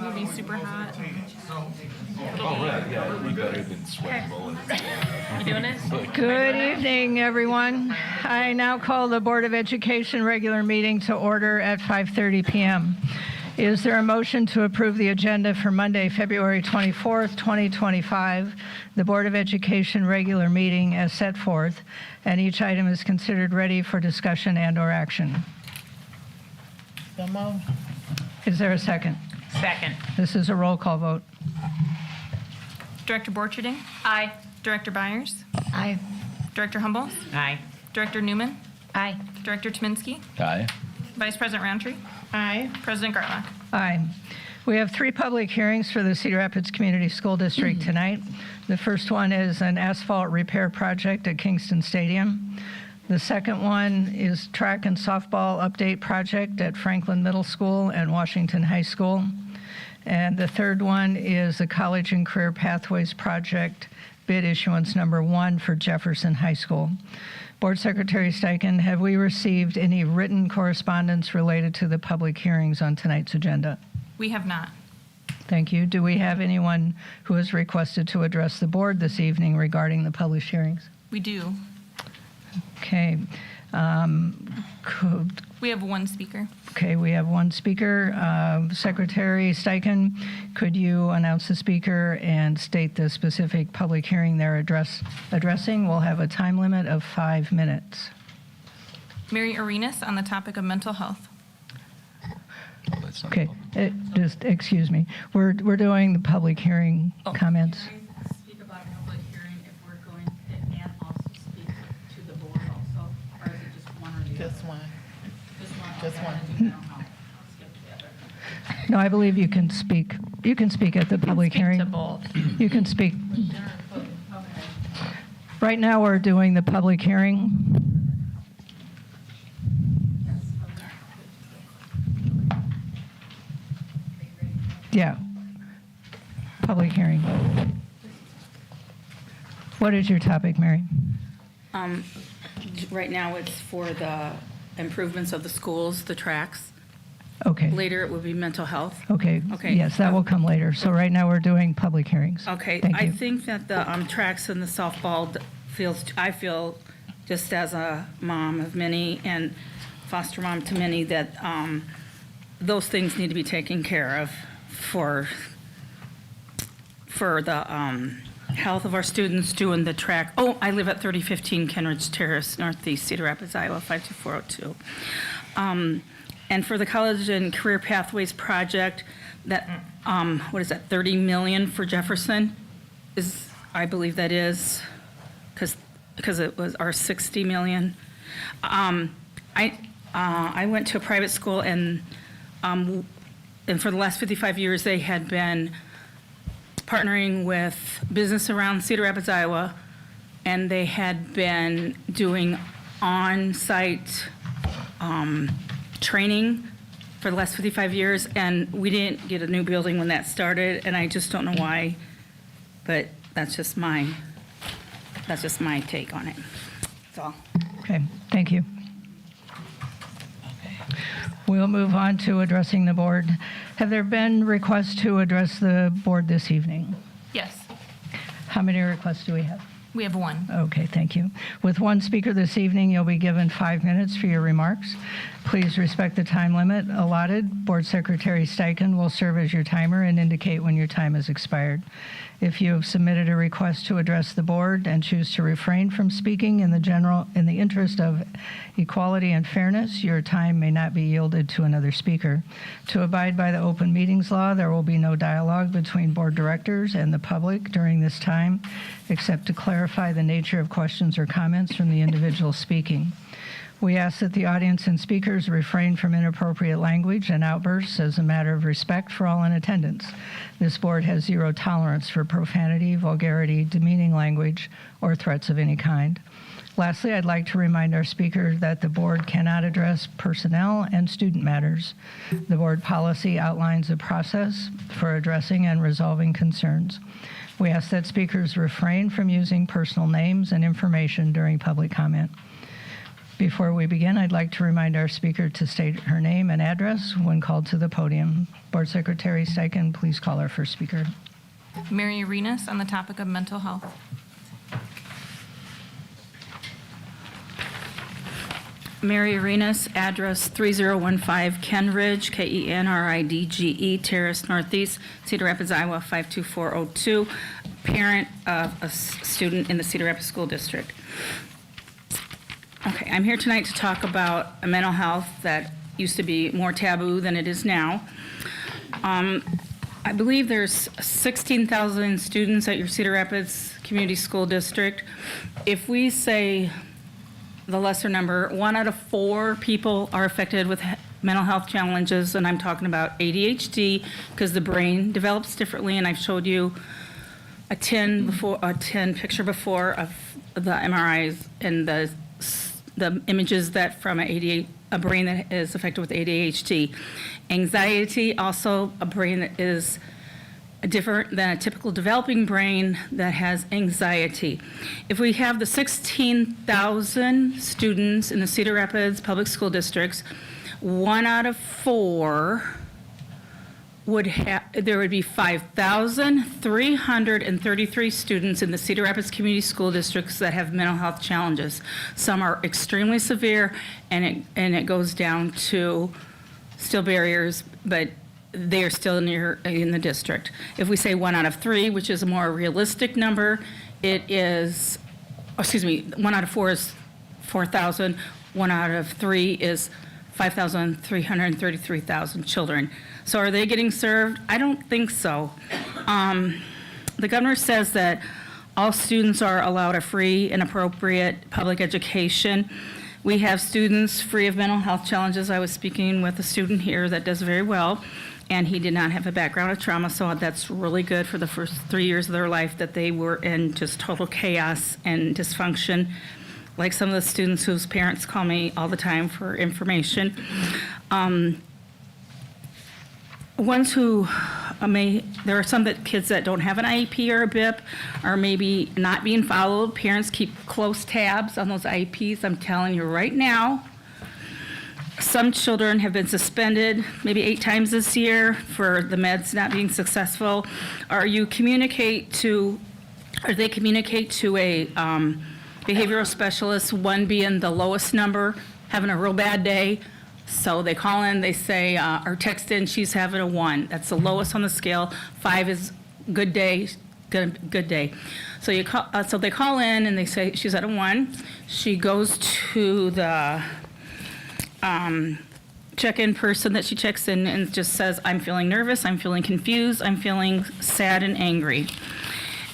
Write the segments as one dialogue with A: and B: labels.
A: gonna be super hot.
B: Oh, right, yeah, we better than sweat bullets.
A: You doing it?
C: Good evening, everyone. I now call the Board of Education regular meeting to order at 5:30 p.m. Is there a motion to approve the agenda for Monday, February 24th, 2025, the Board of Education regular meeting as set forth, and each item is considered ready for discussion and/or action?
D: So moved.
C: Is there a second?
A: Second.
C: This is a roll call vote.
A: Director Borcherding? Aye. Director Byers?
C: Aye.
A: Director Humboldt?
D: Aye.
A: Director Newman?
D: Aye.
A: Director Tominski?
B: Aye.
A: Vice President Roundtree?
D: Aye.
A: President Garlock?
C: Aye. We have 3 public hearings for the Cedar Rapids Community School District tonight. The first one is an asphalt repair project at Kingston Stadium. The second one is track and softball update project at Franklin Middle School and Washington High School. And the third one is the College and Career Pathways Project bid issuance number 1 for Jefferson High School. Board Secretary Steichen, have we received any written correspondence related to the public hearings on tonight's agenda?
A: We have not.
C: Thank you. Do we have anyone who has requested to address the board this evening regarding the published hearings?
A: We do.
C: Okay.
A: We have one speaker.
C: Okay, we have one speaker. Secretary Steichen, could you announce the speaker and state the specific public hearing they're addressing? We'll have a time limit of 5 minutes.
A: Mary Arenas on the topic of mental health.
B: That's not
C: Okay, just excuse me. We're doing the public hearing comments.
E: Can I speak about public hearing if we're going, and also speak to the board also, or is it just one or the other?
D: Just one.
E: Just one.
D: Just
E: Okay,
D: one.
E: I'm gonna do mental health. I'll skip the other.
C: No, I believe you can speak. You can speak at the public hearing.
A: To both.
C: You can speak.
E: Okay.
C: Right now, we're doing the public hearing. Yeah. Public hearing. What is your topic, Mary?
E: Right now, it's for the improvements of the schools, the tracks.
C: Okay.
E: Later, it will be mental health.
C: Okay.
E: Okay.
C: Yes, that will come later. So right now, we're doing public hearings.
E: Okay,
C: Thank
E: I
C: you.
E: think that the tracks and the softball feels, I feel, just as a mom of many and foster mom to many, that those things need to be taken care of for the health of our students doing the track. Oh, I live at 3015 Kenridge Terrace, Northeast Cedar Rapids, Iowa, 52402. And for the College and Career Pathways Project, that, what is that, 30 million for Jefferson is, I believe that is, because it was our 60 million. I went to a private school and for the last 55 years, they had been partnering with business around Cedar Rapids, Iowa, and they had been doing on-site training for the last 55 years, and we didn't get a new building when that started, and I just don't know why, but that's just my take on it. That's all.
C: Okay, thank you. We'll move on to addressing the board. Have there been requests to address the board this evening?
A: Yes.
C: How many requests do we have?
A: We have one.
C: Okay, thank you. With one speaker this evening, you'll be given 5 minutes for your remarks. Please respect the time limit allotted. Board Secretary Steichen will serve as your timer and indicate when your time has expired. If you have submitted a request to address the board and choose to refrain from speaking in the interest of equality and fairness, your time may not be yielded to another speaker. To abide by the open meetings law, there will be no dialogue between board directors and the public during this time, except to clarify the nature of questions or comments from the individual speaking. We ask that the audience and speakers refrain from inappropriate language and outbursts as a matter of respect for all in attendance. This board has zero tolerance for profanity, vulgarity, demeaning language, or threats of any kind. Lastly, I'd like to remind our speakers that the board cannot address personnel and student matters. The board policy outlines a process for addressing and resolving concerns. We ask that speakers refrain from using personal names and information during public comment. Before we begin, I'd like to remind our speaker to state her name and address when called to the podium. Board Secretary Steichen, please call our first speaker.
A: Mary Arenas on the topic of mental health.
E: Mary Arenas, address 3015 Kenridge, Kenridge Terrace Northeast, Cedar Rapids, Iowa 52402, parent of a student in the Cedar Rapids School District. Okay, I'm here tonight to talk about a mental health that used to be more taboo than it is now. I believe there's 16,000 students at your Cedar Rapids Community School District. If we say the lesser number, 1 out of 4 people are affected with mental health challenges, and I'm talking about ADHD because the brain develops differently, and I've showed you a 10 picture before of the MRIs and the images that from a brain that is affected with ADHD. Anxiety, also a brain that is different than a typical developing brain that has anxiety. If we have the 16,000 students in the Cedar Rapids Public School Districts, 1 out of 4 there would be 5,333 students in the Cedar Rapids Community School Districts that have mental health challenges. Some are extremely severe, and it goes down to still barriers, but they are still in the district. If we say 1 out of 3, which is a more realistic number, it is, 1 out of 4 is 4,000. 1 out of 3 is 5,333,000 children. So are they getting served? I don't think so. The governor says that all students are allowed a free and appropriate public education. We have students free of mental health challenges. I was speaking with a student here that does very well, and he did not have a background of trauma, so that's really good for the first 3 years of their life that they were in just total chaos and dysfunction, like some of the students whose parents call me all the time for information. Ones who there are some kids that don't have an IEP or a BIP are maybe not being followed. Parents keep close tabs on those IEPs. I'm telling you right now, some children have been suspended maybe 8 times this year for the meds not being successful. Or they communicate to a behavioral specialist, 1 being the lowest number, having a real bad day. So they call in, they say, or text in, she's having a 1. That's the lowest on the scale. 5 is good day, good day. So so they call in and they say she's at a 1. She goes to the check-in person that she checks in and just says, I'm feeling nervous, I'm feeling confused, I'm feeling sad and angry.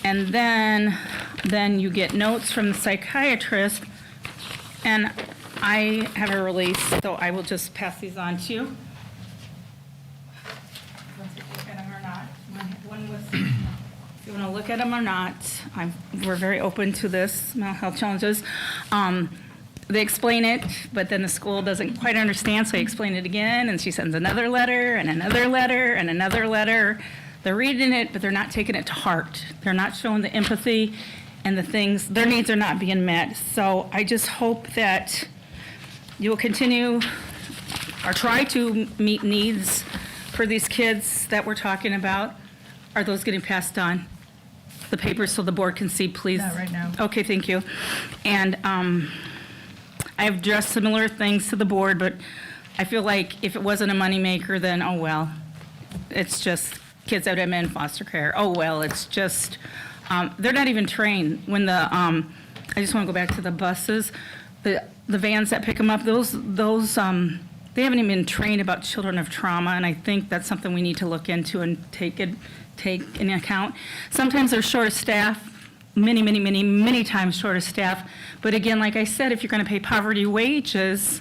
E: And then you get notes from the psychiatrist, and I have a release, so I will just pass these on to you. Look at them or not. If you want to look at them or not, we're very open to this, mental health challenges. They explain it, but then the school doesn't quite understand, so I explain it again, and she sends another letter, and another letter, and another letter. They're reading it, but they're not taking it to heart. They're not showing the empathy and the things, their needs are not being met. So I just hope that you will continue or try to meet needs for these kids that we're talking about. Are those getting passed on? The papers so the board can see, please?
C: Not right now.
E: Okay, thank you. And I have addressed similar things to the board, but I feel like if it wasn't a moneymaker, then oh well. It's just kids that have been in foster care. Oh well, it's just, they're not even trained. When I just want to go back to the buses, the vans that pick them up, those they haven't even been trained about children of trauma, and I think that's something we need to look into and take into account. Sometimes they're short of staff, many times short of staff. But again, like I said, if you're going to pay poverty wages,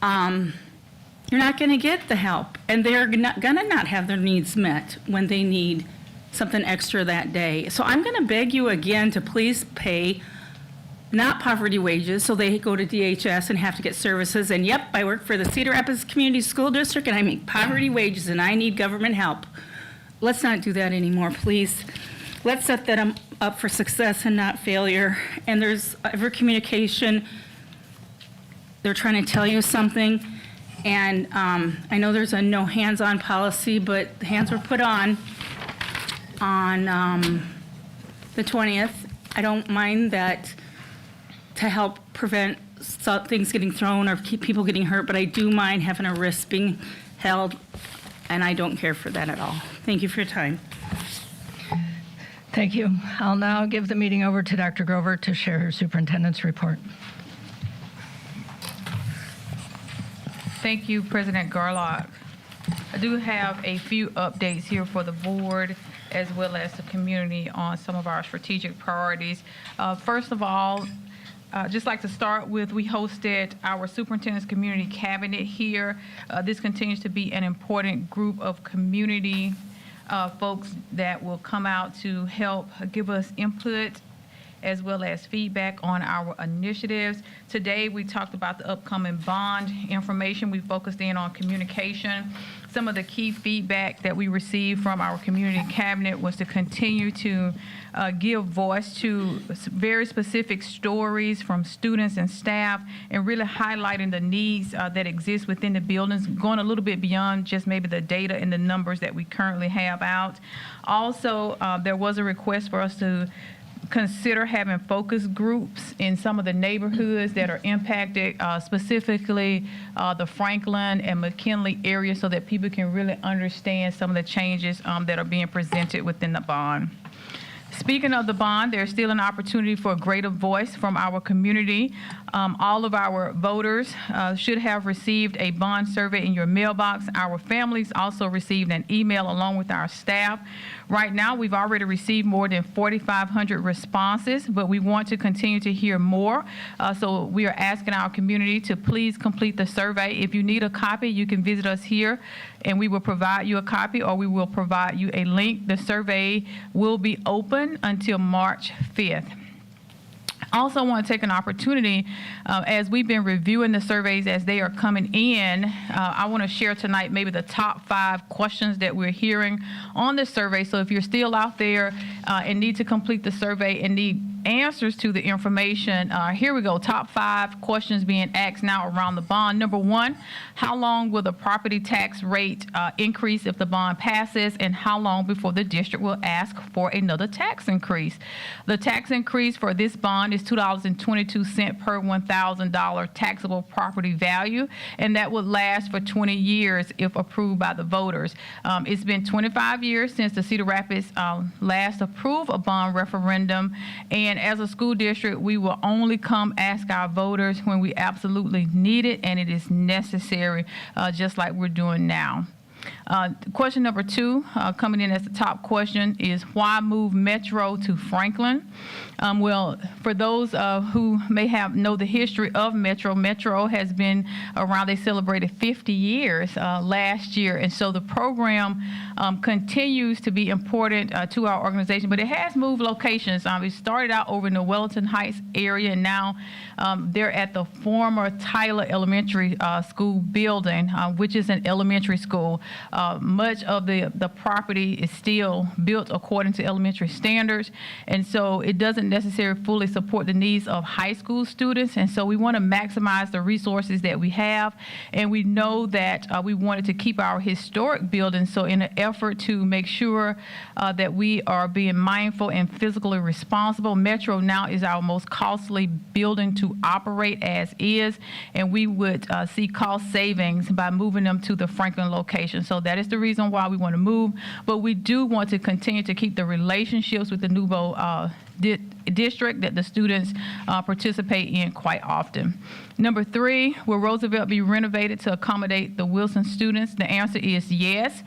E: you're not going to get the help, and they're not going to not have their needs met when they need something extra that day. So I'm going to beg you again to please pay not poverty wages, so they go to DHS and have to get services. And yep, I work for the Cedar Rapids Community School District, and I make poverty wages, and I need government help. Let's not do that anymore, please. Let's set that up for success and not failure. And there's every communication they're trying to tell you something. And I know there's a no hands-on policy, but the hands were put on the 20th. I don't mind that to help prevent things getting thrown or keep people getting hurt, but I do mind having a wrist being held, and I don't care for that at all. Thank you for your time.
C: Thank you. I'll now give the meeting over to Dr. Grover to share her superintendent's report.
F: Thank you, President Garlock. I do have a few updates here for the board as well as the community on some of our strategic priorities. First of all, just like to start with, we hosted our superintendent's community cabinet here. This continues to be an important group of community folks that will come out to help give us input as well as feedback on our initiatives. Today, we talked about the upcoming bond information. We focused in on communication. Some of the key feedback that we received from our community cabinet was to continue to give voice to very specific stories from students and staff, and really highlighting the needs that exist within the buildings, going a little bit beyond just maybe the data and the numbers that we currently have out. Also, there was a request for us to consider having focus groups in some of the neighborhoods that are impacted, specifically the Franklin and McKinley area, so that people can really understand some of the changes that are being presented within the bond. Speaking of the bond, there's still an opportunity for a greater voice from our community. All of our voters should have received a bond survey in your mailbox. Our families also received an email along with our staff. Right now, we've already received more than 4,500 responses, but we want to continue to hear more. So we are asking our community to please complete the survey. If you need a copy, you can visit us here and we will provide you a copy, or we will provide you a link. The survey will be open until March 5th. I also want to take an opportunity, as we've been reviewing the surveys as they are coming in, I want to share tonight maybe the top 5 questions that we're hearing on the survey. So if you're still out there and need to complete the survey and need answers to the information, here we go. Top 5 questions being asked now around the bond. Number 1, how long will the property tax rate increase if the bond passes, and how long before the district will ask for another tax increase? The tax increase for this bond is $2.22 per $1,000 taxable property value, and that would last for 20 years if approved by the voters. It's been 25 years since the Cedar Rapids last approved a bond referendum, and as a school district, we will only come ask our voters when we absolutely need it and it is necessary, just like we're doing now. Question number 2, coming in as the top question, is why move Metro to Franklin? Well, for those who may know the history of Metro, Metro has been around. They celebrated 50 years last year, and so the program continues to be important to our organization, but it has moved locations. It started out over in the Wellington Heights area, and now they're at the former Tyler Elementary School building, which is an elementary school. Much of the property is still built according to elementary standards, and so it doesn't necessarily fully support the needs of high school students, and so we want to maximize the resources that we have, and we know that we wanted to keep our historic buildings, so in an effort to make sure that we are being mindful and physically responsible, Metro now is our most costly building to operate as is, and we would see cost savings by moving them to the Franklin location. So that is the reason why we want to move, but we do want to continue to keep the relationships with the Nouveau district that the students participate in quite often. Number 3, will Roosevelt be renovated to accommodate the Wilson students? The answer is yes.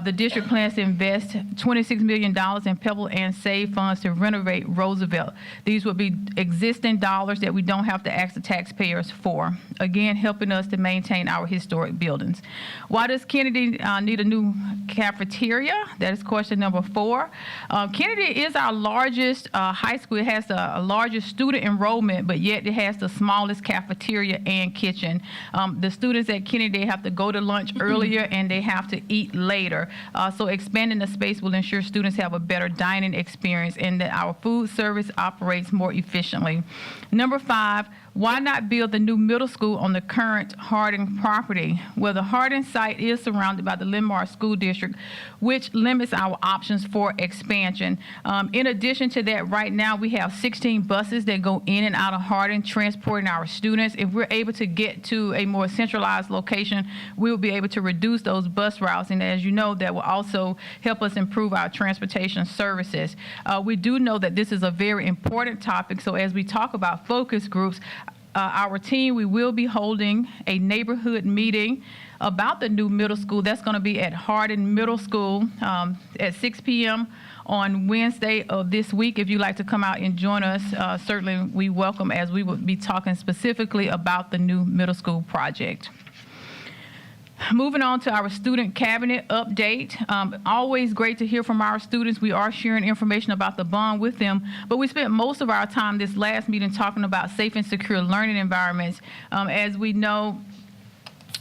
F: The district plans to invest $26 million in Pebble and Save funds to renovate Roosevelt. These would be existing dollars that we don't have to ask the taxpayers for. Again, helping us to maintain our historic buildings. Why does Kennedy need a new cafeteria? That is question number 4. Kennedy is our largest high school. It has the largest student enrollment, but yet it has the smallest cafeteria and kitchen. The students at Kennedy have to go to lunch earlier and they have to eat later. So expanding the space will ensure students have a better dining experience and that our food service operates more efficiently. Number 5, Why not build the new middle school on the current Harding property? Well, the Harding site is surrounded by the Linmar School District, which limits our options for expansion. In addition to that, right now we have 16 buses that go in and out of Harding transporting our students. If we're able to get to a more centralized location, we'll be able to reduce those bus routes. And as you know, that will also help us improve our transportation services. We do know that this is a very important topic. So as we talk about focus groups, our team, we will be holding a neighborhood meeting about the new middle school. That's going to be at Harding Middle School at 6 p.m. on Wednesday of this week. If you'd like to come out and join us, certainly we welcome, as we will be talking specifically about the new middle school project. Moving on to our student cabinet update. Always great to hear from our students. We are sharing information about the bond with them, but we spent most of our time this last meeting talking about safe and secure learning environments. As we know,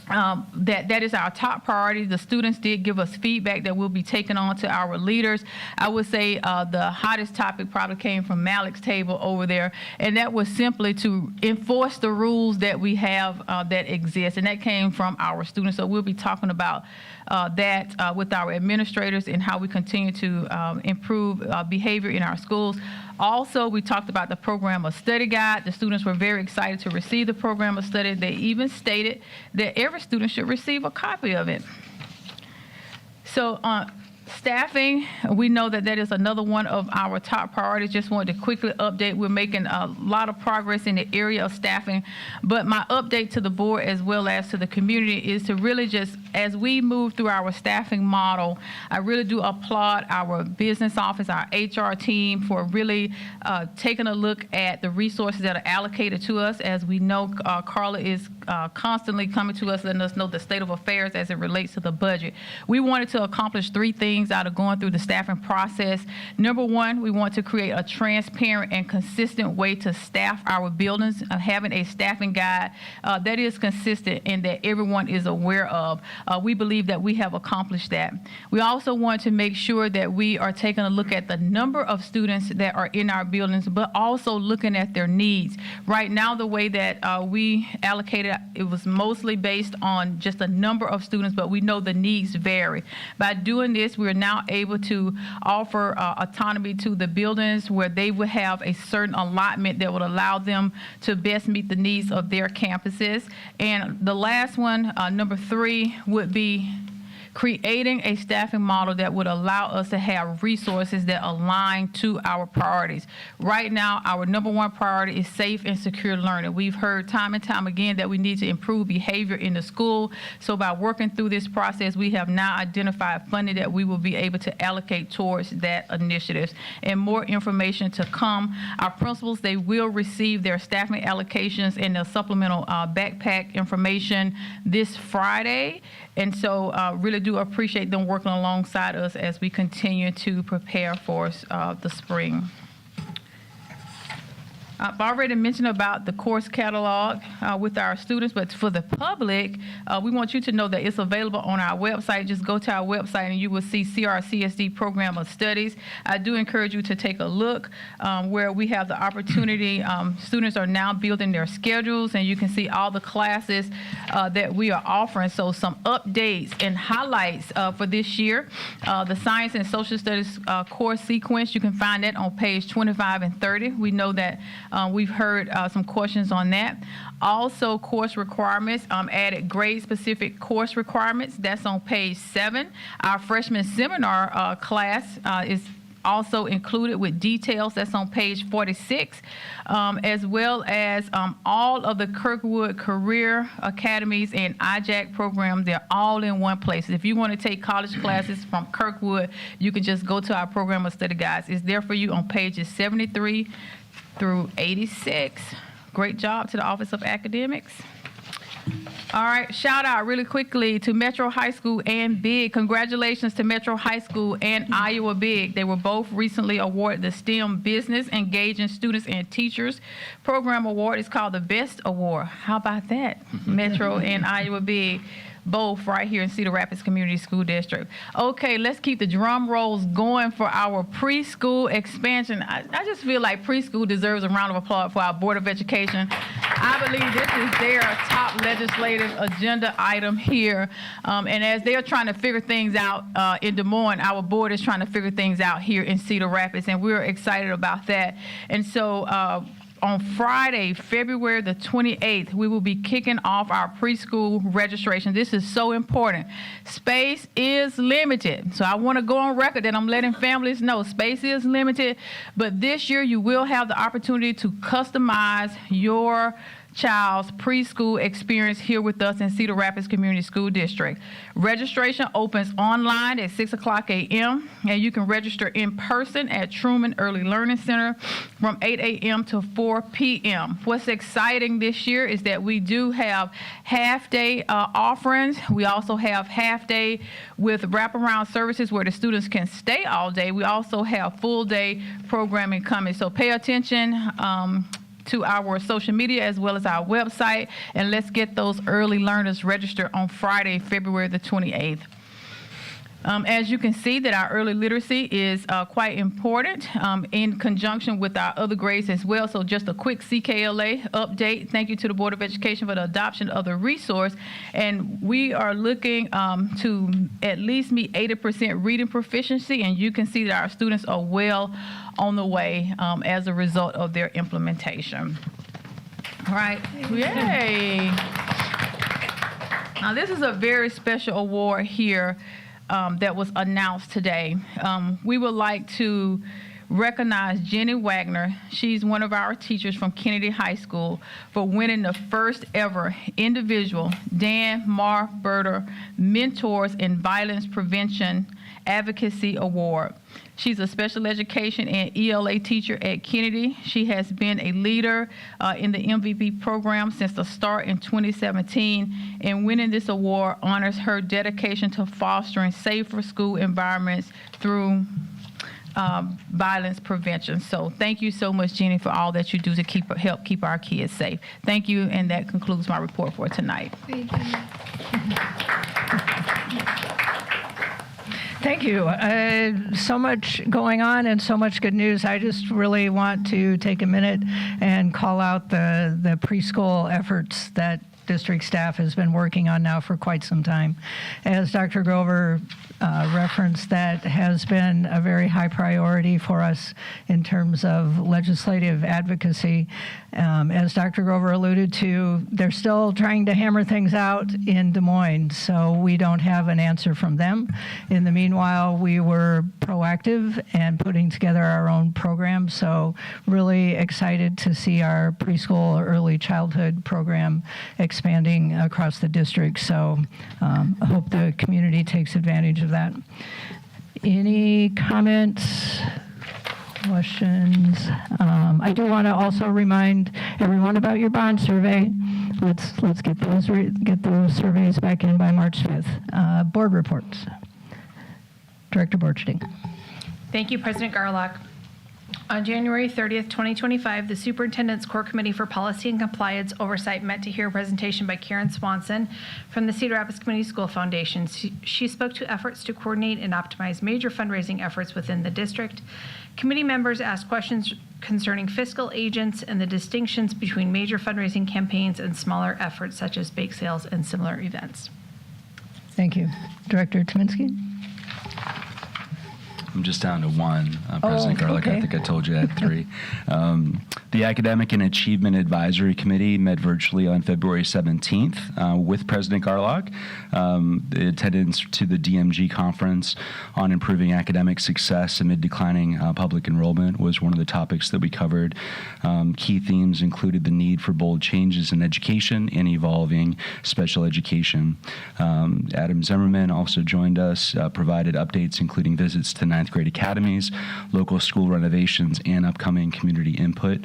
F: that is our top priority. The students did give us feedback that we'll be taking on to our leaders. I would say the hottest topic probably came from Malik's table over there, and that was simply to enforce the rules that we have that exist, and that came from our students. So we'll be talking about that with our administrators and how we continue to improve behavior in our schools. Also, we talked about the program of study guide. The students were very excited to receive the program of study. They even stated that every student should receive a copy of it. So staffing, we know that that is another one of our top priorities. Just wanted to quickly update. We're making a lot of progress in the area of staffing, but my update to the board as well as to the community is to really just, as we move through our staffing model, I really do applaud our business office, our HR team for really taking a look at the resources that are allocated to us. As we know, Carla is constantly coming to us, letting us know the state of affairs as it relates to the budget. We wanted to accomplish three things out of going through the staffing process. Number one, we want to create a transparent and consistent way to staff our buildings, having a staffing guide that is consistent and that everyone is aware of. We believe that we have accomplished that. We also want to make sure that we are taking a look at the number of students that are in our buildings, but also looking at their needs. Right now, the way that we allocated, it was mostly based on just the number of students, but we know the needs vary. By doing this, we're now able to offer autonomy to the buildings where they would have a certain allotment that would allow them to best meet the needs of their campuses. And the last one, number 3, would be creating a staffing model that would allow us to have resources that align to our priorities. Right now, our number one priority is safe and secure learning. We've heard time and time again that we need to improve behavior in the school. So by working through this process, we have now identified funding that we will be able to allocate towards that initiative. And more information to come. Our principals, they will receive their staffing allocations and the supplemental backpack information this Friday. And so really do appreciate them working alongside us as we continue to prepare for the spring. I've already mentioned about the course catalog with our students, but for the public, we want you to know that it's available on our website. Just go to our website and you will see CRCSD Program of Studies. I do encourage you to take a look where we have the opportunity. Students are now building their schedules, and you can see all the classes that we are offering. So some updates and highlights for this year. The Science and Social Studies course sequence, you can find that on page 25 and 30. We know that we've heard some questions on that. Also, course requirements, added grade-specific course requirements. That's on page 7. Our freshman seminar class is also included with details. That's on page 46, as well as all of the Kirkwood Career Academies and IJAC programs. They're all in one place. If you want to take college classes from Kirkwood, you can just go to our program of study guides. It's there for you on pages 73 through 86. Great job to the Office of Academics. All right, shout out really quickly to Metro High School and BIG. Congratulations to Metro High School and Iowa BIG. They were both recently awarded the STEM Business Engaging Students and Teachers Program Award. It's called the Best Award. How about that, Metro and Iowa BIG? both right here in Cedar Rapids Community School District. Okay, let's keep the drum rolls going for our preschool expansion. I just feel like preschool deserves a round of applause for our Board of Education. I believe this is their top legislative agenda item here. And as they're trying to figure things out in Des Moines, our board is trying to figure things out here in Cedar Rapids, and we're excited about that. And so on Friday, February the 28th, we will be kicking off our preschool registration. This is so important. Space is limited. So I want to go on record that I'm letting families know space is limited, but this year you will have the opportunity to customize your child's preschool experience here with us in Cedar Rapids Community School District. Registration opens online at 6:00 a.m. and you can register in person at Truman Early Learning Center from 8 a.m. to 4 p.m. What's exciting this year is that we do have half-day offerings. We also have half-day with wraparound services where the students can stay all day. We also have full-day programming coming. So pay attention to our social media as well as our website, and let's get those early learners registered on Friday, February the 28th. As you can see that our early literacy is quite important in conjunction with our other grades as well. So just a quick CKLA update. Thank you to the Board of Education for the adoption of the resource. And we are looking to at least meet 80% reading proficiency, and you can see that our students are well on the way as a result of their implementation. All right, yay. Now this is a very special award here that was announced today. We would like to recognize Jenny Wagner. She's one of our teachers from Kennedy High School for winning the first ever individual Dan Marberter Mentors in Violence Prevention Advocacy Award. She's a special education and ELA teacher at Kennedy. She has been a leader in the MVP program since the start in 2017, and winning this award honors her dedication to fostering safer school environments through violence prevention. So thank you so much, Jenny, for all that you do to help keep our kids safe. Thank you, and that concludes my report for tonight.
C: Thank you. So much going on and so much good news. I just really want to take a minute and call out the preschool efforts that district staff has been working on now for quite some time. As Dr. Grover referenced, that has been a very high priority for us in terms of legislative advocacy. As Dr. Grover alluded to, they're still trying to hammer things out in Des Moines, so we don't have an answer from them. In the meanwhile, we were proactive and putting together our own program, so really excited to see our preschool early childhood program expanding across the district. So I hope the community takes advantage of that. Any comments? Questions? I do want to also remind everyone about your bond survey. Let's get those surveys back in by March 5th. Board reports. Director Borcherding.
G: Thank you, President Garlock. On January 30th, 2025, the Superintendent's Core Committee for Policy and Compliance Oversight met to hear a presentation by Karen Swanson from the Cedar Rapids Community School Foundation. She spoke to efforts to coordinate and optimize major fundraising efforts within the district. Committee members asked questions concerning fiscal agents and the distinctions between major fundraising campaigns and smaller efforts such as bake sales and similar events.
C: Thank you. Director Tominski.
B: I'm just down to one, President Garlick.
C: Okay.
B: I think I told you I had three. The Academic and Achievement Advisory Committee met virtually on February 17th with President Garlock. The attendance to the DMG conference on improving academic success amid declining public enrollment was one of the topics that we covered. Key themes included the need for bold changes in education and evolving special education. Adam Zimmerman also joined us, provided updates including visits to ninth grade academies, local school renovations, and upcoming community input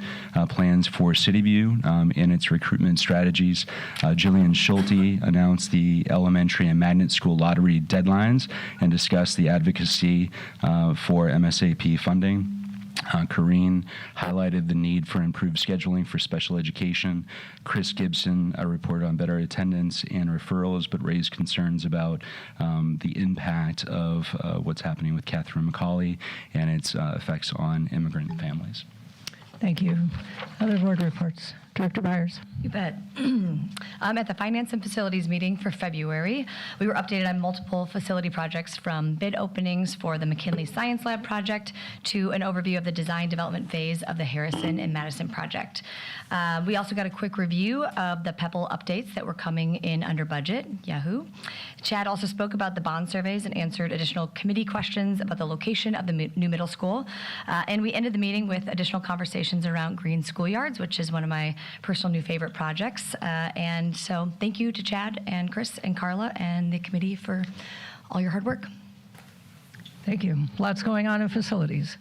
B: plans for CityView and its recruitment strategies. Jillian Schulte announced the elementary and magnet school lottery deadlines and discussed the advocacy for MSAP funding. Corrine highlighted the need for improved scheduling for special education. Chris Gibson reported on better attendance and referrals, but raised concerns about the impact of what's happening with Catherine McCauley and its effects on immigrant families.
C: Thank you. Other board reports. Director Byers.
H: You bet. At the Finance and Facilities meeting for February, we were updated on multiple facility projects from bid openings for the McKinley Science Lab project to an overview of the design development phase of the Harrison and Madison project. We also got a quick review of the PEPL updates that were coming in under budget, Yahoo. Chad also spoke about the bond surveys and answered additional committee questions about the location of the new middle school. And we ended the meeting with additional conversations around green schoolyards, which is one of my personal new favorite projects. And so thank you to Chad and Chris and Carla and the committee for all your hard work.
C: Thank you. Lots going on in facilities.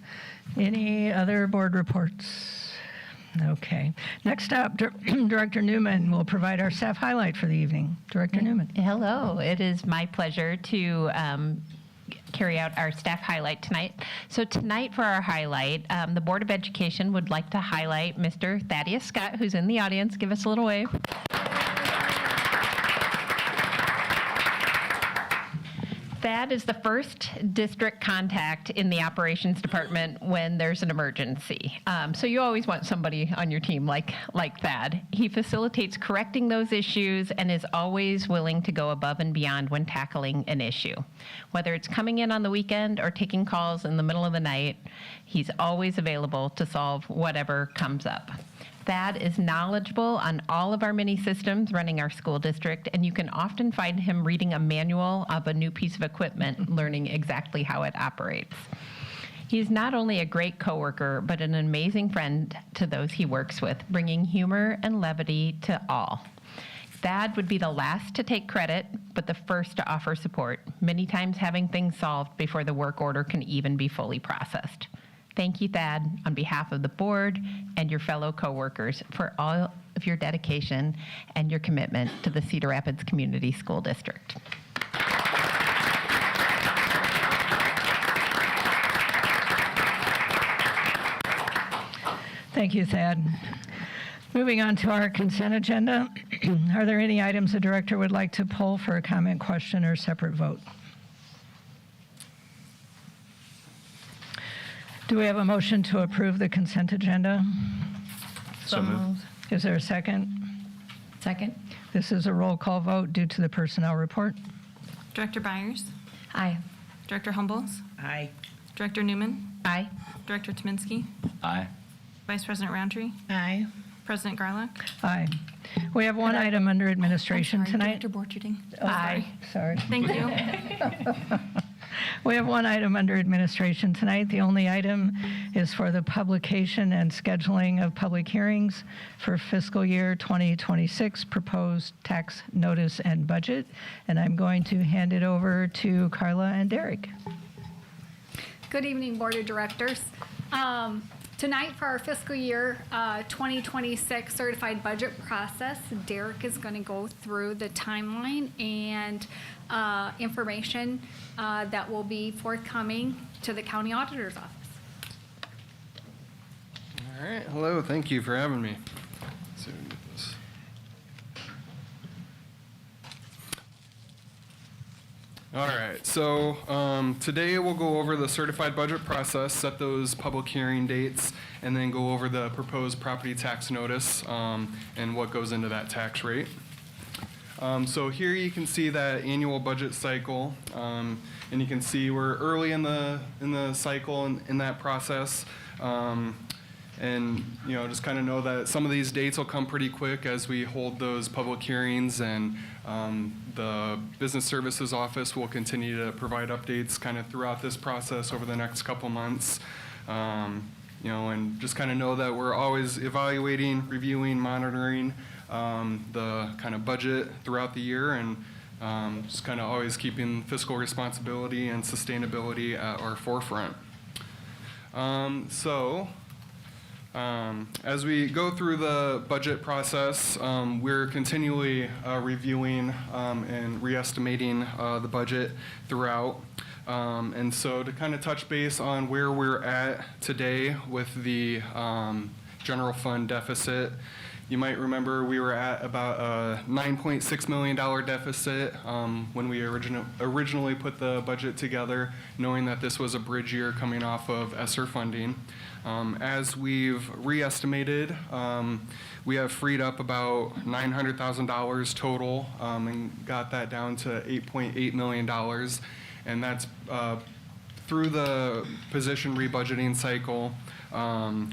C: Any other board reports? Okay. Next up, Director Newman will provide our staff highlight for the evening. Director Newman.
I: Hello, it is my pleasure to carry out our staff highlight tonight. So tonight for our highlight, the Board of Education would like to highlight Mr. Thaddeus Scott, who's in the audience. Give us a little wave. Thad is the first district contact in the operations department when there's an emergency. So you always want somebody on your team like Thad. He facilitates correcting those issues and is always willing to go above and beyond when tackling an issue. Whether it's coming in on the weekend or taking calls in the middle of the night, he's always available to solve whatever comes up. Thad is knowledgeable on all of our many systems running our school district, and you can often find him reading a manual of a new piece of equipment, learning exactly how it operates. He's not only a great coworker, but an amazing friend to those he works with, bringing humor and levity to all. Thad would be the last to take credit, but the first to offer support, many times having things solved before the work order can even be fully processed. Thank you, Thad, on behalf of the board and your fellow coworkers for all of your dedication and your commitment to the Cedar Rapids Community School District.
C: Thank you, Thad. Moving on to our consent agenda. Are there any items the director would like to pull for a comment, question, or separate vote? Do we have a motion to approve the consent agenda?
B: So moved.
C: Is there a second?
H: Second?
C: This is a roll call vote due to the personnel report.
A: Director Byers,
H: Aye.
A: Director Humbles,
D: Aye.
A: Director Newman,
H: Aye.
A: Director Tominski,
B: Aye.
A: Vice President Roundtree,
D: Aye.
A: President Garlock.
C: Aye. We have one item under administration tonight.
A: Director Borcherding.
C: Aye. Sorry.
A: Thank you.
C: We have one item under administration tonight. The only item is for the publication and scheduling of public hearings for fiscal year 2026 proposed tax notice and budget. And I'm going to hand it over to Carla and Derek.
J: Good evening, Board of Directors. Tonight for our fiscal year 2026 certified budget process, Derek is going to go through the timeline and information that will be forthcoming to the county auditor's office.
K: All right, hello, thank you for having me. Let's see if we can get this. All right, so today we'll go over the certified budget process, set those public hearing dates, and then go over the proposed property tax notice and what goes into that tax rate. So here you can see that annual budget cycle, and you can see we're early in the cycle in that process. And just kind of know that some of these dates will come pretty quick as we hold those public hearings, and the Business Services Office will continue to provide updates kind of throughout this process over the next couple months. And just kind of know that we're always evaluating, reviewing, monitoring the kind of budget throughout the year, and just kind of always keeping fiscal responsibility and sustainability at our forefront. As we go through the budget process, we're continually reviewing and re-estimating the budget throughout. And so to kind of touch base on where we're at today with the general fund deficit, you might remember we were at about a $9.6 million deficit when we originally put the budget together, knowing that this was a bridge year coming off of ESSER funding. As we've re-estimated, we have freed up about $900,000 total and got that down to $8.8 million. And that's through the position rebudgeting cycle.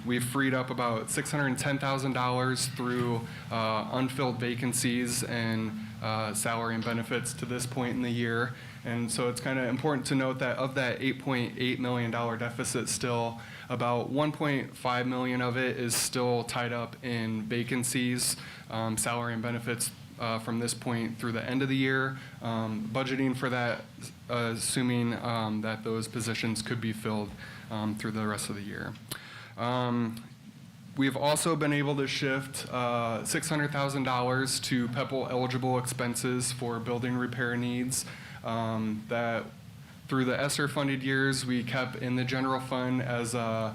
K: We've freed up about $610,000 through unfilled vacancies and salary and benefits to this point in the year. And so it's kind of important to note that of that $8.8 million deficit still, about $1.5 million of it is still tied up in vacancies, salary and benefits from this point through the end of the year, budgeting for that, assuming that those positions could be filled through the rest of the year. We've also been able to shift $600,000 to PEPAL eligible expenses for building repair needs that through the ESSER funded years we kept in the general fund as a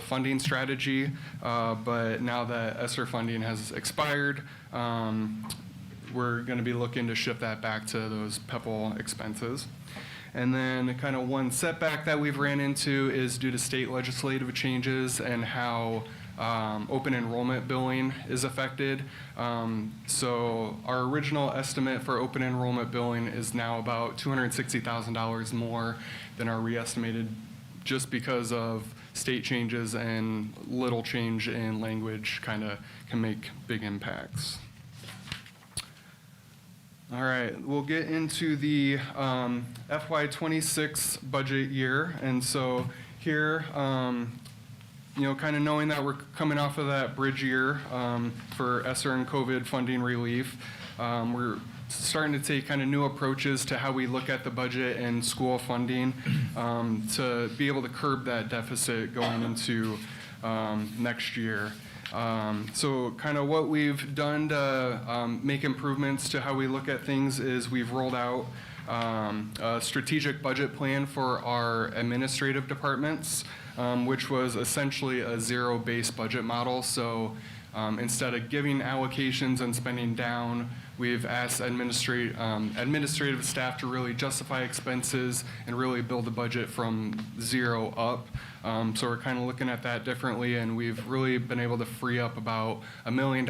K: funding strategy, but now that ESSER funding has expired, we're going to be looking to shift that back to those PEPAL expenses. And then kind of one setback that we've ran into is due to state legislative changes and how open enrollment billing is affected. So our original estimate for open enrollment billing is now about $260,000 more than our re-estimated, just because of state changes, and little change in language kind of can make big impacts. All right, we'll get into the FY26 budget year. And so here, you know, kind of knowing that we're coming off of that bridge year for ESSER and COVID funding relief, we're starting to take kind of new approaches to how we look at the budget and school funding to be able to curb that deficit going into next year. So kind of what we've done to make improvements to how we look at things is we've rolled out a strategic budget plan for our administrative departments, which was essentially a zero-based budget model. So instead of giving allocations and spending down, we've asked administrative staff to really justify expenses and really build the budget from zero up. So we're kind of looking at that differently, and we've really been able to free up about $1 million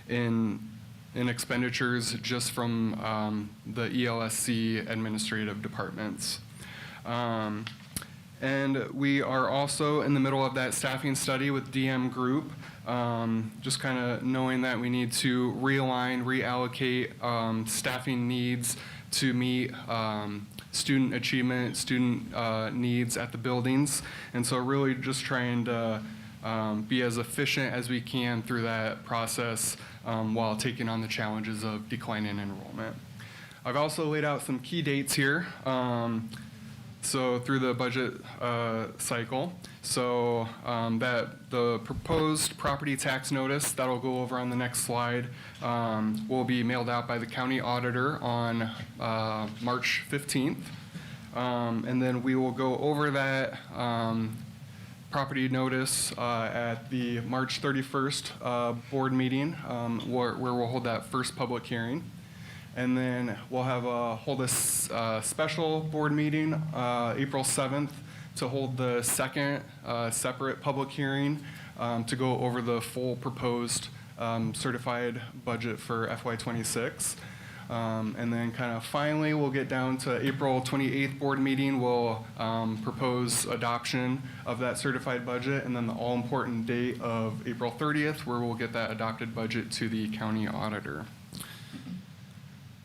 K: in expenditures just from the ELSC administrative departments. And we are also in the middle of that staffing study with DM Group, just kind of knowing that we need to realign, reallocate staffing needs to meet student achievement, student needs at the buildings. And so really just trying to be as efficient as we can through that process while taking on the challenges of declining enrollment. I've also laid out some key dates here. So through the budget cycle, so that the proposed property tax notice that'll go over on the next slide will be mailed out by the county auditor on March 15th. And then we will go over that property notice at the March 31st board meeting where we'll hold that first public hearing. And then we'll hold a special board meeting April 7th to hold the second separate public hearing to go over the full proposed certified budget for FY26. And then kind of finally we'll get down to April 28th board meeting. We'll propose adoption of that certified budget, and then the all-important date of April 30th where we'll get that adopted budget to the county auditor.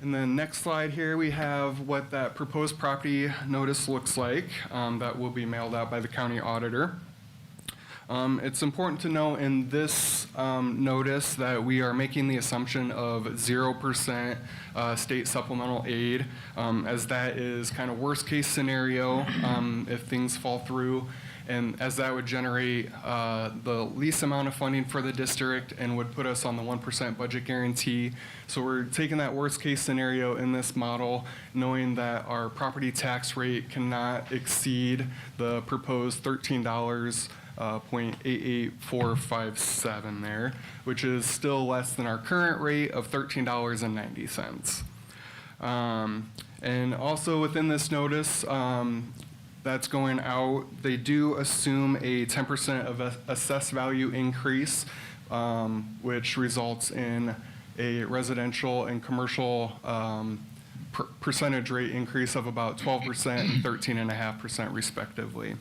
K: And then next slide here, we have what that proposed property notice looks like that will be mailed out by the county auditor. It's important to know in this notice that we are making the assumption of 0% state supplemental aid, as that is kind of worst case scenario if things fall through, and as that would generate the least amount of funding for the district and would put us on the 1% budget guarantee. So we're taking that worst case scenario in this model, knowing that our property tax rate cannot exceed the proposed $13.88457 there, which is still less than our current rate of $13.90. And also within this notice, that's going out, they do assume a 10% of assessed value increase, which results in a residential and commercial percentage rate increase of about 12% and 13.5% respectively.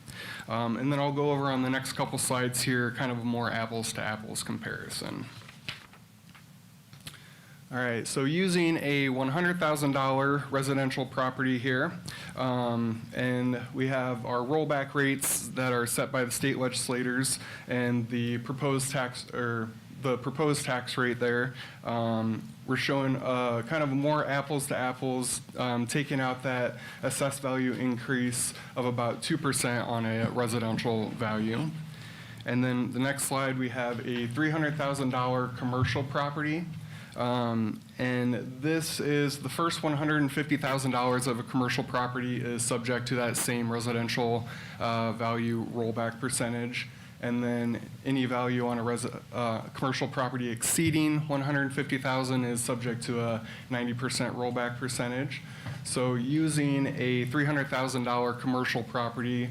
K: And then I'll go over on the next couple slides here kind of a more apples to apples comparison. All right, so using a $100,000 residential property here, and we have our rollback rates that are set by the state legislators and the proposed tax rate there. We're showing kind of more apples to apples, taking out that assessed value increase of about 2% on a residential value. And then the next slide, we have a $300,000 commercial property. And this is the first $150,000 of a commercial property is subject to that same residential value rollback percentage. And then any value on a commercial property exceeding $150,000 is subject to a 90% rollback percentage. So using a $300,000 commercial property,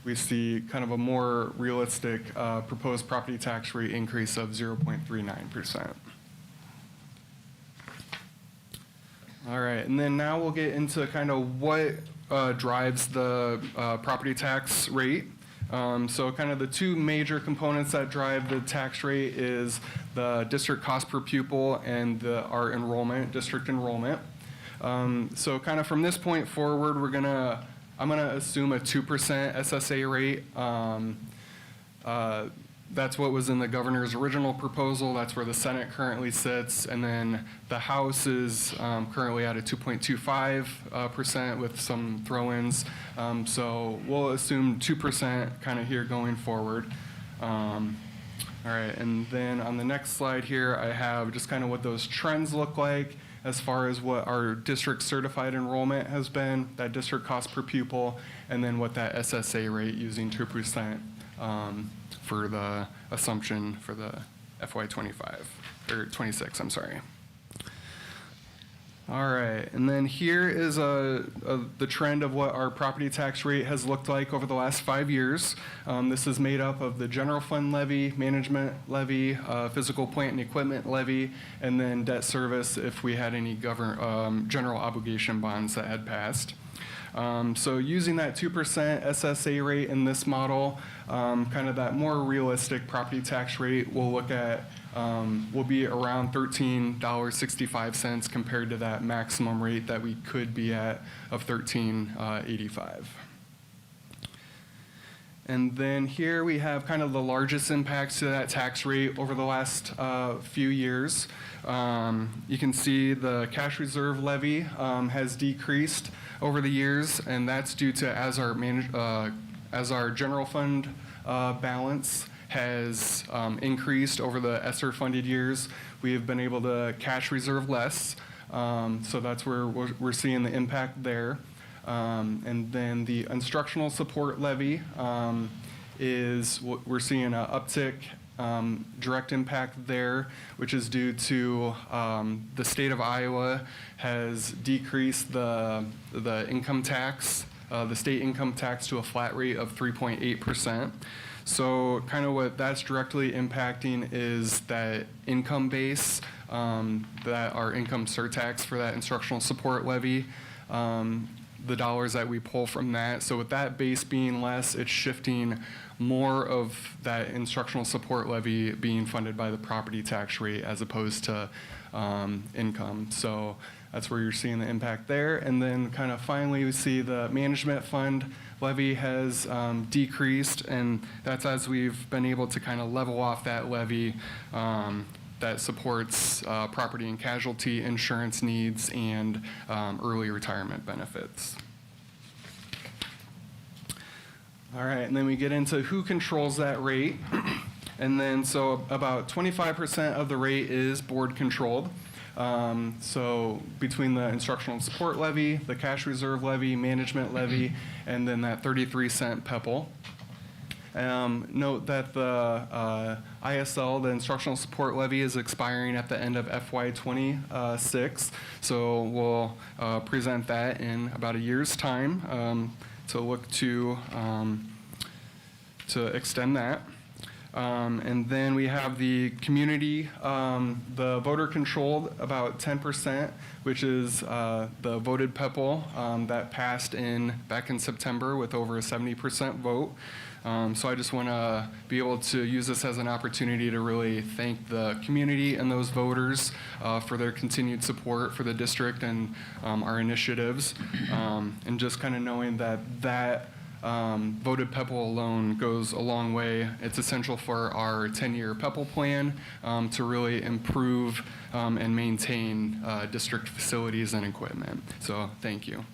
K: we see kind of a more realistic proposed property tax rate increase of 0.39%. All right, and then now we'll get into kind of what drives the property tax rate. So kind of the two major components that drive the tax rate is the district cost per pupil and our enrollment, district enrollment. So kind of from this point forward, I'm gonna assume a 2% SSA rate. That's what was in the governor's original proposal. That's where the Senate currently sits. And then the House is currently at a 2.25% with some throw-ins. So we'll assume 2% kind of here going forward. All right, and then on the next slide here, I have just kind of what those trends look like as far as what our district certified enrollment has been, that district cost per pupil, and then what that SSA rate using 2% for the assumption for the FY25, or 26, I'm sorry. All right, and then here is the trend of what our property tax rate has looked like over the last 5 years. This is made up of the general fund levy, management levy, physical plant and equipment levy, and then debt service if we had any general obligation bonds that had passed. So using that 2% SSA rate in this model, kind of that more realistic property tax rate we'll look at will be around $13.65 compared to that maximum rate that we could be at of $13.85. And then here we have kind of the largest impacts to that tax rate over the last few years. You can see the cash reserve levy has decreased over the years, and that's due to as our general fund balance has increased over the ESSER funded years, we have been able to cash reserve less. So that's where we're seeing the impact there. And then the instructional support levy is what we're seeing an uptick, direct impact there, which is due to the state of Iowa has decreased the income tax, the state income tax to a flat rate of 3.8%. So kind of what that's directly impacting is that income base, that our income surtax for that instructional support levy, the dollars that we pull from that. So with that base being less, it's shifting more of that instructional support levy being funded by the property tax rate as opposed to income. So that's where you're seeing the impact there. And then kind of finally, we see the management fund levy has decreased, and that's as we've been able to kind of level off that levy that supports property and casualty insurance needs and early retirement benefits. All right, and then we get into who controls that rate. And then, so about 25% of the rate is board controlled. So between the instructional support levy, the cash reserve levy, management levy, and then that 33-cent PEPL. Note that the ISL, the instructional support levy, is expiring at the end of FY26. So we'll present that in about a year's time to look to extend that. And then we have the community, the voter controlled, about 10%, which is the voted PEPL that passed back in September with over a 70% vote. So I just want to be able to use this as an opportunity to really thank the community and those voters for their continued support for the district and our initiatives. And just kind of knowing that voted PEPL alone goes a long way. It's essential for our 10-year PEPL plan to really improve and maintain district facilities and equipment. So thank you.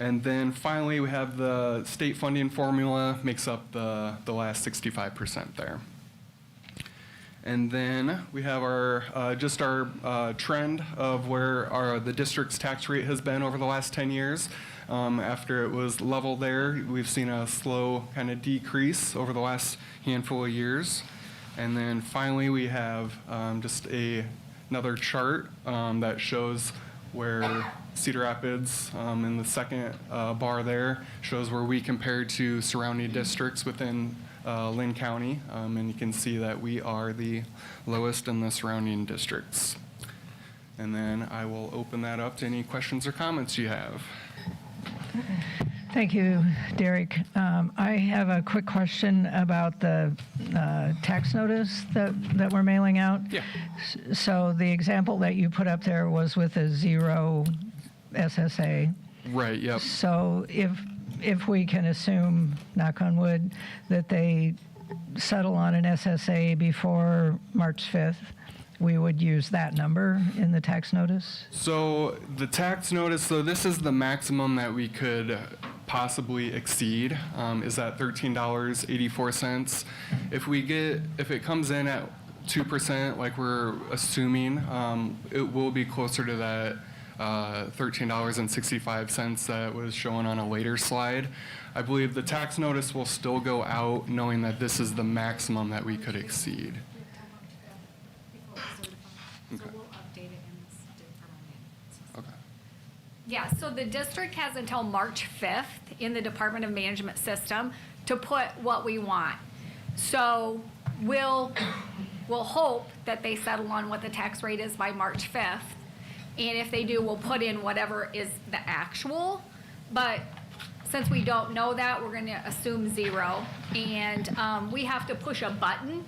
K: And then finally, we have the state funding formula makes up the last 65% there. And then we have our just our trend of where the district's tax rate has been over the last 10 years. After it was level there, we've seen a slow kind of decrease over the last handful of years. And then finally, we have just another chart that shows where Cedar Rapids, in the second bar there, shows where we compare to surrounding districts within Lynn County. And you can see that we are the lowest in the surrounding districts. And then I will open that up to any questions or comments you have.
C: Thank you, Derek. I have a quick question about the tax notice that we're mailing out.
K: Yeah.
C: So the example that you put up there was with a 0 SSA.
K: Right, yep.
C: So if we can assume, knock on wood, that they settle on an SSA before March 5th, we would use that number in the tax notice?
K: So the tax notice, so this is the maximum that we could possibly exceed, is that $13.84. If it comes in at 2%, like we're assuming, it will be closer to that $13.65 that was shown on a later slide. I believe the tax notice will still go out knowing that this is the maximum that we could exceed.
J: So we'll update it in this department.
K: Okay.
J: Yeah, so the district has until March 5th in the Department of Management system to put what we want. So we'll hope that they settle on what the tax rate is by March 5th. And if they do, we'll put in whatever is the actual. But since we don't know that, we're going to assume 0. And we have to push a button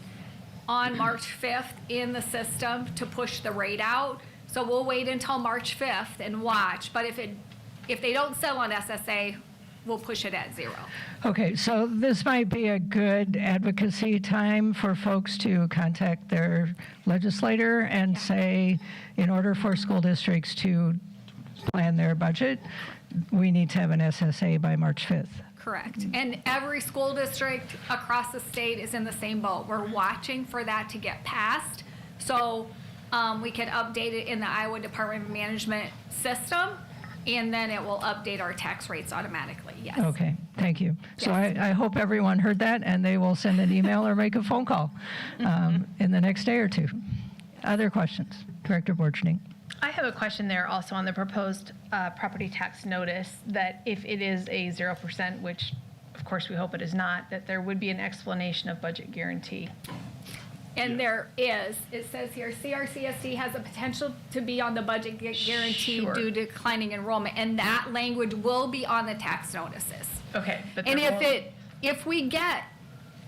J: on March 5th in the system to push the rate out. So we'll wait until March 5th and watch. But if they don't settle on SSA, we'll push it at 0.
C: Okay, so this might be a good advocacy time for folks to contact their legislator and say, in order for school districts to plan their budget, we need to have an SSA by March 5th.
J: Correct. And every school district across the state is in the same boat. We're watching for that to get passed so we can update it in the Iowa Department of Management system, and then it will update our tax rates automatically, yes.
C: Okay, thank you. So
J: Yes.
C: I hope everyone heard that, and they will send an email or make a phone call in the next day or two. Other questions? Director Borchning.
G: I have a question there also on the proposed property tax notice, that if it is a 0%, which of course we hope it is not, that there would be an explanation of budget guarantee.
J: And there is. It says here, CRCSD has the potential to be on the budget guarantee
G: Sure.
J: due to declining enrollment, and that language will be on the tax notices.
G: Okay. But
J: And
G: there won't-
J: if we get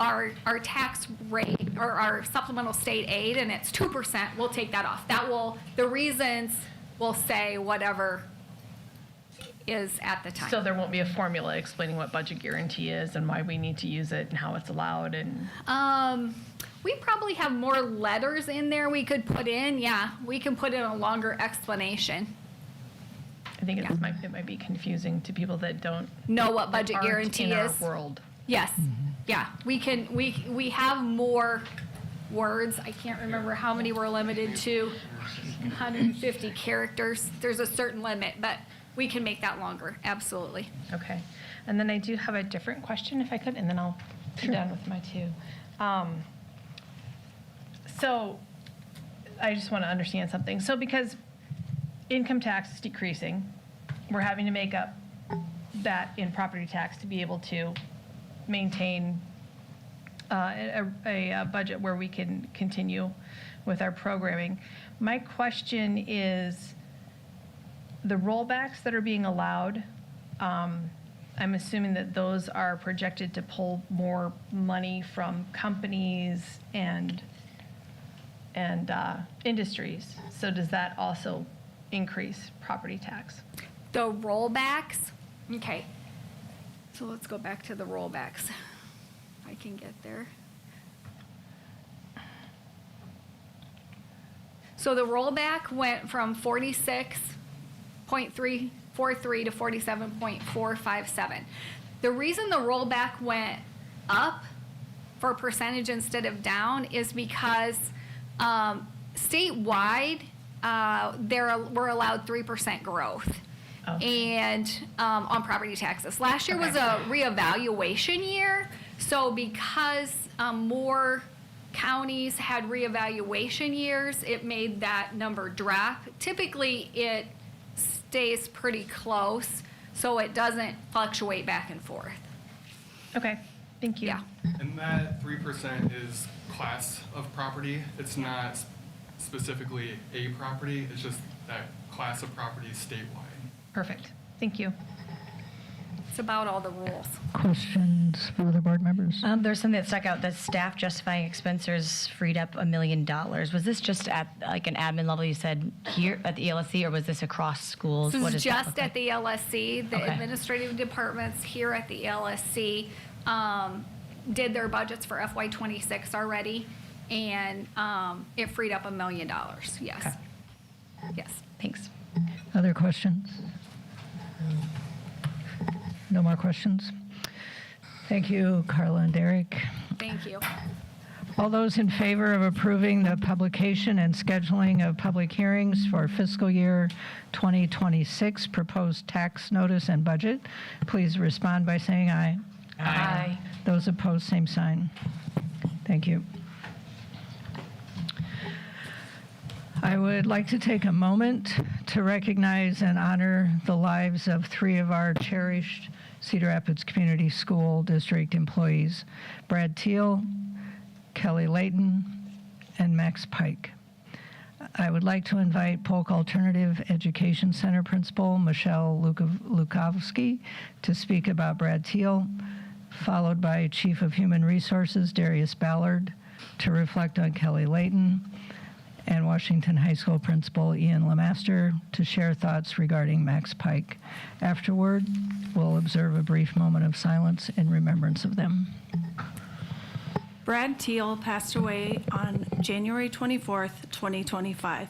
J: our tax rate or our supplemental state aid and it's 2%, we'll take that off. The reasons will say whatever is at the time.
G: So there won't be a formula explaining what budget guarantee is and why we need to use it and how it's allowed and.
J: We probably have more letters in there we could put in. Yeah, we can put in a longer explanation.
G: I think it might be confusing to people that don't
J: Know what budget
G: aren't
J: guarantee
G: in our
J: is.
G: world.
J: Yes, yeah, we have more words. I can't remember how many we're limited to. 150 characters. There's a certain limit, but we can make that longer, absolutely.
G: Okay. And then I do have a different question if I could, and then I'll be done with my two. So I just want to understand something. So because income tax is decreasing, we're having to make up that in property tax to be able to maintain a budget where we can continue with our programming. My question is, the rollbacks that are being allowed, I'm assuming that those are projected to pull more money from companies and industries. So does that also increase property tax?
J: The rollbacks, okay. So let's go back to the rollbacks. If I can get there. So the rollback went from 46.343 to 47.457. The reason the rollback went up for percentage instead of down is because statewide, we're allowed 3% growth.
G: Okay.
J: And on property taxes. Last year was a reevaluation year, so because more counties had reevaluation years, it made that number drop. Typically, it stays pretty close, so it doesn't fluctuate back and forth.
G: Okay, thank you.
J: Yeah.
K: And that 3% is class of property. It's not specifically a property. It's just that class of property statewide.
G: Perfect. Thank you.
J: It's about all the rules.
C: Questions for other board members?
H: There's something that stuck out, that staff justifying expenses freed up $1 million. Was this just at like an admin level, you said, here at the ELSC, or was this across schools?
J: This
H: What
J: is
H: does that
J: just
H: look
J: at the LSC. The
H: Okay.
J: administrative departments here at the LSC did their budgets for FY26 already, and it freed up $1 million. Yes.
H: Okay.
J: Yes.
H: Thanks.
C: Other questions? No more questions? Thank you, Carla and Derek.
J: Thank you.
C: All those in favor of approving the publication and scheduling of public hearings for fiscal year 2026 proposed tax notice and budget, please respond by saying aye.
G: Aye.
C: Those opposed, same sign. Thank you. I would like to take a moment to recognize and honor the lives of 3 of our cherished Cedar Rapids Community School District employees, Brad Teal, Kelly Layton, and Max Pike. I would like to invite Polk Alternative Education Center Principal Michelle Lukowski to speak about Brad Teal, followed by Chief of Human Resources Darius Ballard to reflect on Kelly Layton, and Washington High School Principal Ian Lemaster to share thoughts regarding Max Pike. Afterward, we'll observe a brief moment of silence in remembrance of them.
L: Brad Teal passed away on January 24th, 2025.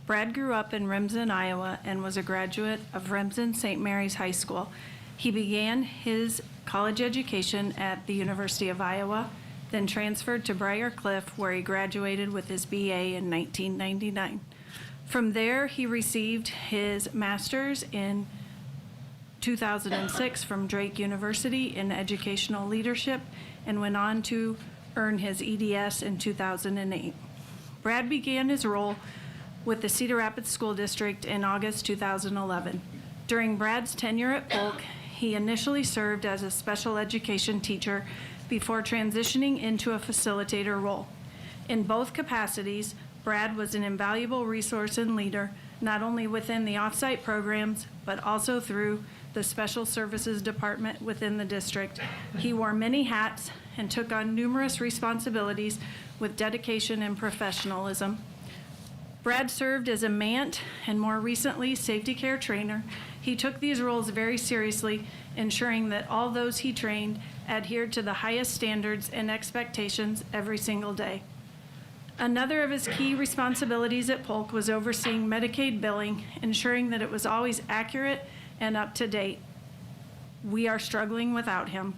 L: Brad grew up in Remsen, Iowa, and was a graduate of Remsen St. Mary's High School. He began his college education at the University of Iowa, then transferred to Briar Cliff, where he graduated with his BA in 1999. From there, he received his master's in 2006 from Drake University in educational leadership and went on to earn his EDS in 2008. Brad began his role with the Cedar Rapids School District in August 2011. During Brad's tenure at Polk, he initially served as a special education teacher before transitioning into a facilitator role. In both capacities, Brad was an invaluable resource and leader, not only within the off-site programs, but also through the Special Services Department within the district. He wore many hats and took on numerous responsibilities with dedication and professionalism. Brad served as a MANT and more recently safety care trainer. He took these roles very seriously, ensuring that all those he trained adhered to the highest standards and expectations every single day. Another of his key responsibilities at Polk was overseeing Medicaid billing, ensuring that it was always accurate and up to date. We are struggling without him.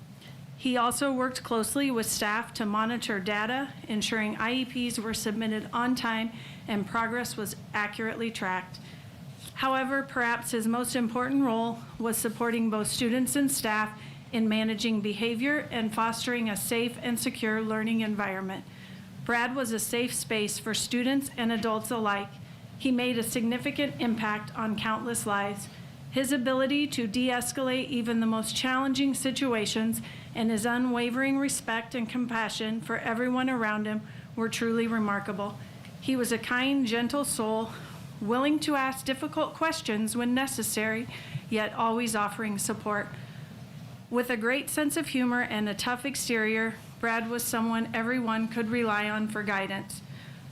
L: He also worked closely with staff to monitor data, ensuring IEPs were submitted on time and progress was accurately tracked. However, perhaps his most important role was supporting both students and staff in managing behavior and fostering a safe and secure learning environment. Brad was a safe space for students and adults alike. He made a significant impact on countless lives. His ability to de-escalate even the most challenging situations and his unwavering respect and compassion for everyone around him were truly remarkable. He was a kind, gentle soul, willing to ask difficult questions when necessary, yet always offering support. With a great sense of humor and a tough exterior, Brad was someone everyone could rely on for guidance.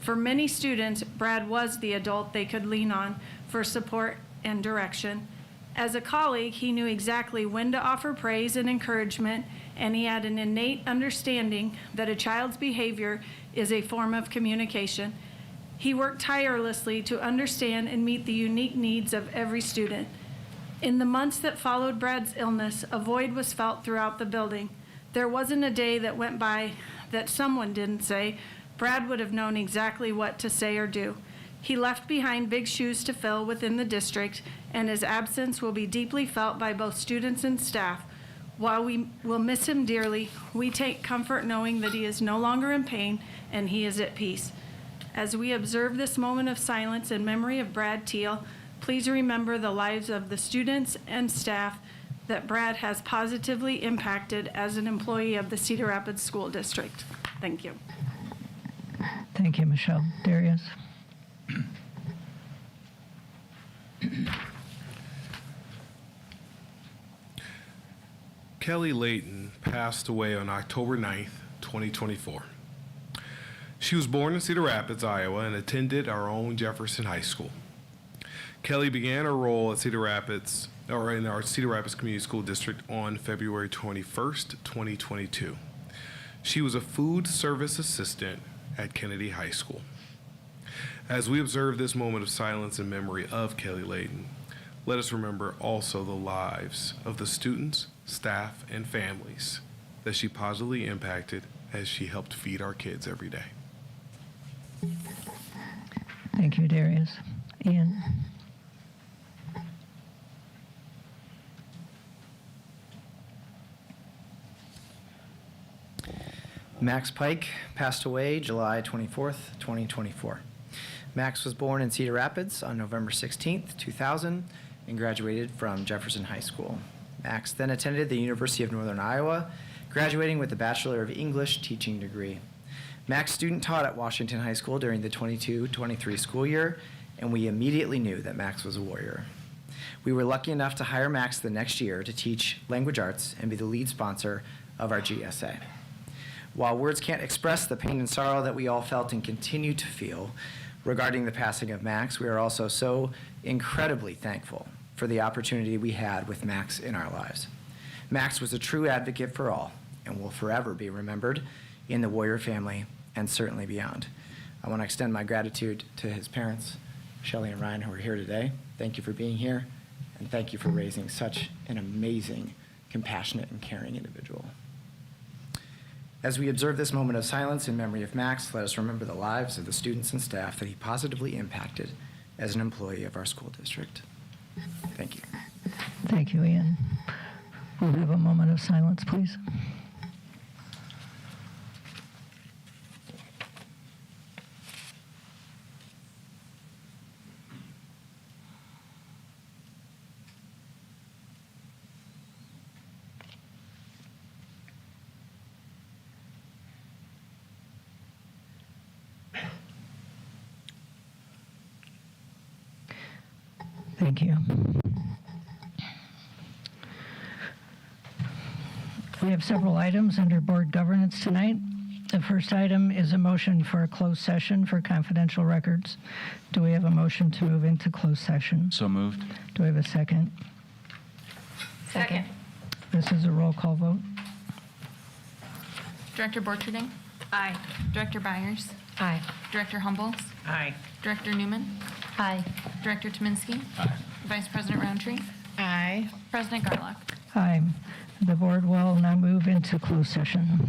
L: For many students, Brad was the adult they could lean on for support and direction. As a colleague, he knew exactly when to offer praise and encouragement, and he had an innate understanding that a child's behavior is a form of communication. He worked tirelessly to understand and meet the unique needs of every student. In the months that followed Brad's illness, a void was felt throughout the building. There wasn't a day that went by that someone didn't say, Brad would have known exactly what to say or do. He left behind big shoes to fill within the district, and his absence will be deeply felt by both students and staff. While we will miss him dearly, we take comfort knowing that he is no longer in pain and he is at peace. As we observe this moment of silence in memory of Brad Teal, please remember the lives of the students and staff that Brad has positively impacted as an employee of the Cedar Rapids School District. Thank you.
C: Thank you, Michelle. Darius?
M: Kelly Layton passed away on October 9th, 2024. She was born in Cedar Rapids, Iowa, and attended our own Jefferson High School. Kelly began her role at in our Cedar Rapids Community School District on February 21st, 2022. She was a food service assistant at Kennedy High School. As we observe this moment of silence in memory of Kelly Layton, let us remember also the lives of the students, staff, and families that she positively impacted as she helped feed our kids every day.
C: Thank you, Darius. Ian?
N: Max Pike passed away July 24th, 2024. Max was born in Cedar Rapids on November 16th, 2000, and graduated from Jefferson High School. Max then attended the University of Northern Iowa, graduating with a Bachelor of English teaching degree. Max student taught at Washington High School during the 22-23 school year, and we immediately knew that Max was a warrior. We were lucky enough to hire Max the next year to teach language arts and be the lead sponsor of our GSA. While words can't express the pain and sorrow that we all felt and continue to feel regarding the passing of Max, we are also so incredibly thankful for the opportunity we had with Max in our lives. Max was a true advocate for all and will forever be remembered in the Warrior family and certainly beyond. I want to extend my gratitude to his parents, Shelley and Ryan, who are here today. Thank you for being here, and thank you for raising such an amazing, compassionate, and caring individual. As we observe this moment of silence in memory of Max, let us remember the lives of the students and staff that he positively impacted as an employee of our school district. Thank you.
C: Thank you, Ian. We'll have a moment of silence, please. Thank you. We have several items under board governance tonight. The first item is a motion for a closed session for confidential records. Do we have a motion to move into closed session?
B: So moved.
C: Do we have a second?
G: Second.
C: This is a roll call vote.
A: Director Borcherding?
G: Aye.
A: Director Byers?
H: Aye.
A: Director Humboldt?
D: Aye.
A: Director Newman?
H: Aye.
A: Director Tominski? Vice President Roundtree?
D: Aye.
A: President Garlock?
C: Aye. The board will now move into closed session.